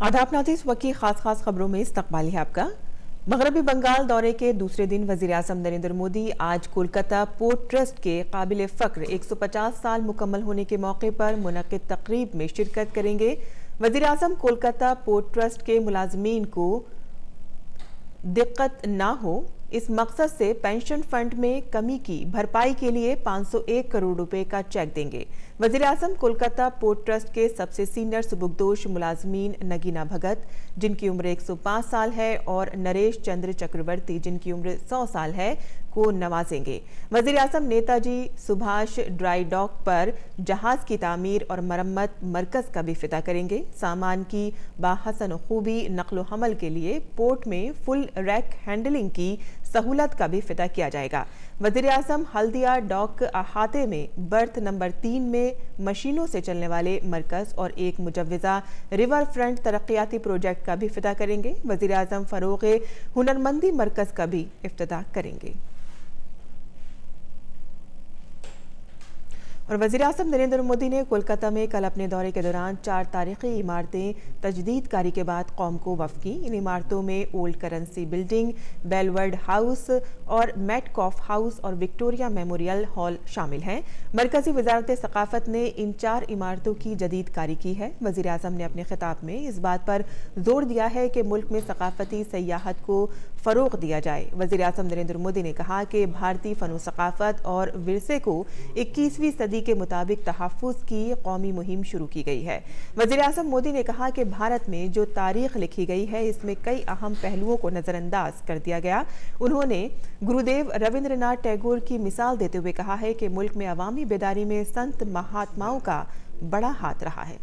आदाब नाज़रीन, इस वक्त की खास खबरों में इस्तकबाल है आपका। मगरबी बंगाल दौरे के दूसरे दिन वजीर आज़म नरेंद्र मोदी आज कोलकाता पोर्ट ट्रस्ट के काबिल फ़ख्र 150 साल मुकम्मल होने के मौके पर मुनक़िद तकरीब में शिरकत करेंगे। वजीर आज़म कोलकाता पोर्ट ट्रस्ट के मुलाजमीन को दिक्कत ना हो, इस मकसद से पेंशन फंड में कमी की भरपाई के लिए 501 करोड़ रुपए का चेक देंगे। वजीर आज़म कोलकाता पोर्ट ट्रस्ट के सबसे सीनियर सुबुकदोश मुलाजमीन नगीना भगत, जिनकी उम्र 105 साल है, और नरेश चंद्र चक्रवर्ती, जिनकी उम्र 100 साल है, को नवाजेंगे। वजीर आज़म नेताजी सुभाष ड्राई डॉक पर जहाज की तामीर और मरम्मत मरकज का भी इफ्तिताह करेंगे। सामान की बाहसन खूबी नकलो हमल के लिए पोर्ट में फुल रैक हैंडलिंग की सहूलत का भी इफ्तिताह किया जाएगा। वजीर आज़म हल्दिया डॉक अहाते में बर्थ नंबर 3 में मशीनों से चलने वाले मरकज और एक मुजव्वजा रिवर फ्रंट तरक्याती प्रोजेक्ट का भी इफ्तिताह करेंगे। वजीर आज़म फरोग़ हुनरमंदी मरकज का भी इफ्तिताह करेंगे। और वज़ीर आज़म नरेंद्र मोदी ने कोलकाता में कल अपने दौरे के दौरान 4 तारीखी इमारतें तजदीद कारी के बाद कौम को वफ़ की। इन इमारतों में ओल्ड करेंसी बिल्डिंग, बेलवर्ड हाउस और मेटकॉफ हाउस और विक्टोरिया मेमोरियल हॉल शामिल हैं। मरकजी वजारत सकाफ़त ने इन 4 इमारतों की जदीद कारी की है। वज़ीर आज़म ने अपने खिताब में इस बात पर जोर दिया है कि मुल्क में सकाफ़ती सयाहत को फ़रोग़ दिया जाए। वज़ीर आज़म नरेंद्र मोदी ने कहा कि भारतीय फ़नो सकाफ़त और विरसे को 21वीं सदी के मुताबिक तहफ़्फ़ुज़ की कौमी मुहिम शुरू की गई है। वज़ीर आज़म मोदी ने कहा कि भारत में जो तारीख़ लिखी गई है, इसमें कई अहम पहलुओं को नज़रअंदाज कर दिया गया। उन्होंने गुरुदेव रविंद्रनाथ टैगोर की मिसाल देते हुए कहा है कि मुल्क में अवामी बेदारी में संत महात्माओं का बड़ा हाथ रहा है।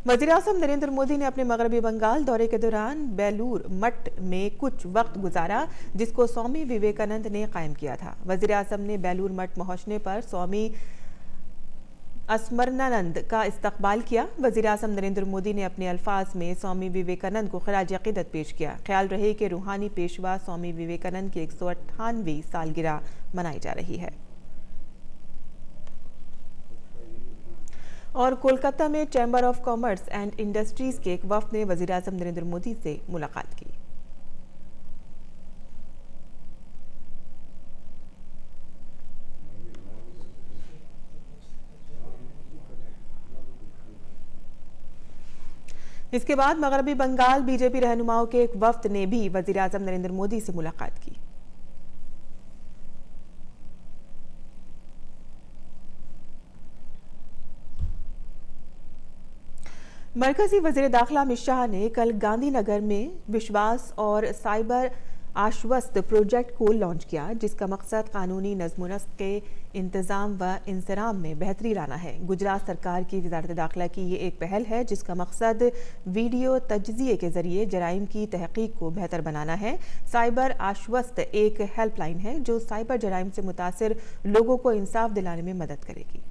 वज़ीर आज़म नरेंद्र मोदी ने अपने मगरबी बंगाल दौरे के दौरान बेलूर मठ में कुछ वक्त गुजारा, जिसको स्वामी विवेकानंद ने कायम किया था। वज़ीर आज़म ने बेलूर मठ पहुंचने पर स्वामी अस्मरणानंद का इस्तकबाल किया। वज़ीर आज़म नरेंद्र मोदी ने अपने अल्फाज में स्वामी विवेकानंद को खराज अक़ीदत पेश किया। ख्याल रहे कि रूहानी पेशवा स्वामी विवेकानंद की 198वीं सालगिरह मनाई जा रही है। और कोलकाता में chamber of commerce and industries के एक वफ़द ने वज़ीर आज़म नरेंद्र मोदी से मुलाकात की। इसके बाद मगरबी बंगाल बीजेपी रहनुमाओं के एक वफ़द ने भी वज़ीर आज़म नरेंद्र मोदी से मुलाकात की। मरकजी वज़ीर दाखिला अमित शाह ने कल गांधीनगर में विश्वास और साइबर आश्वस्त प्रोजेक्ट को लॉन्च किया, जिसका मकसद कानूनी नज़्म-ओ-नस्क़ के इंतज़ाम व इंसराम में बेहतरी लाना है। गुजरात सरकार की वज़ारत दाखिला की ये एक पहल है, जिसका मकसद वीडियो तज्ज़िये के ज़रिए जराइम की तहक़ीक़ को बेहतर बनाना है। साइबर आश्वस्त एक हेल्पलाइन है जो साइबर जराइम से मुतासिर लोगों को इंसाफ दिलाने में मदद करेगी।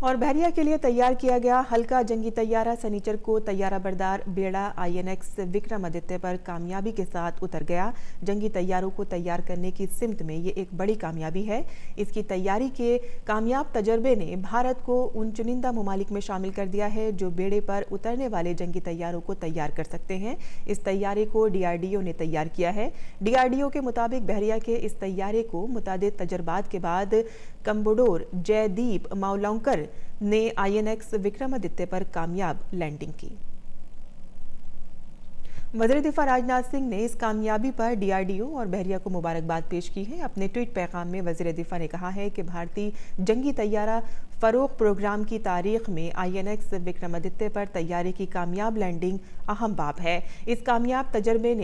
और बहरिया के लिए तैयार किया गया हल्का जंगी तैयारा सनीचर को तैयारा बरदार बेड़ा INX विक्रमादित्य पर कामयाबी के साथ उतर गया। जंगी तैयारों को तैयार करने की सिमत में ये एक बड़ी कामयाबी है। इसकी तैयारी के कामयाब तजर्बे ने भारत को उन चुनिंदा ममालिक में शामिल कर दिया है जो बेड़े पर उतरने वाले जंगी तैयारों को तैयार कर सकते हैं। इस तैयारे को DRDO ने तैयार किया है। DRDO के मुताबिक बहरिया के इस तैयारे को मुतादिद तजर्बात के बाद कम्बोडोर जयदीप मावलंकर ने INX विक्रमादित्य पर कामयाब लैंडिंग की। वज़ीर दिफा राजनाथ सिंह ने इस कामयाबी पर DRDO और बहरिया को मुबारकबाद पेश की है। अपने ट्वीट पैगाम में वज़ीर दिफा ने कहा है कि भारतीय जंगी तैयारा फ़रोग़ प्रोग्राम की तारीख में INX विक्रमादित्य पर तैयारे की कामयाब लैंडिंग अहम बाब है। इस कामयाब तजर्बे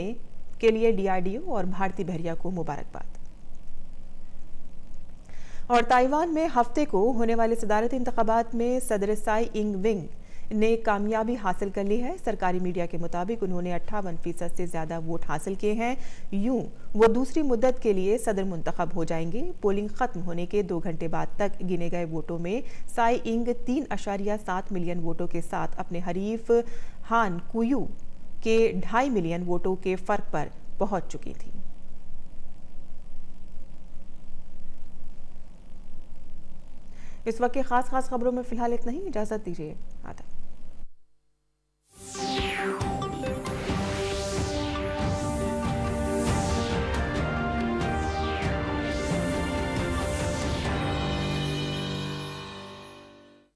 के लिए DRDO और भारतीय बहरिया को मुबारकबाद। और ताइवान में हफ्ते को होने वाले सदारती इंतखाबात में सदर साई इंग विंग ने कामयाबी हासिल कर ली है। सरकारी मीडिया के मुताबिक उन्होंने 58% से ज़्यादा वोट हासिल किए हैं। यूं वो दूसरी मुद्दत के लिए सदर मुंतखब हो जाएंगे। पोलिंग खत्म होने के 2 घंटे बाद तक गिने गए वोटों में साई इंग 3.7 मिलियन वोटों के साथ अपने हरीफ हान कुयू के 2.5 मिलियन वोटों के फर्क पर पहुंच चुकी थी। इस वक्त की खास खबरों में फिलहाल इतना ही। इजाज़त दीजिए। आदाब।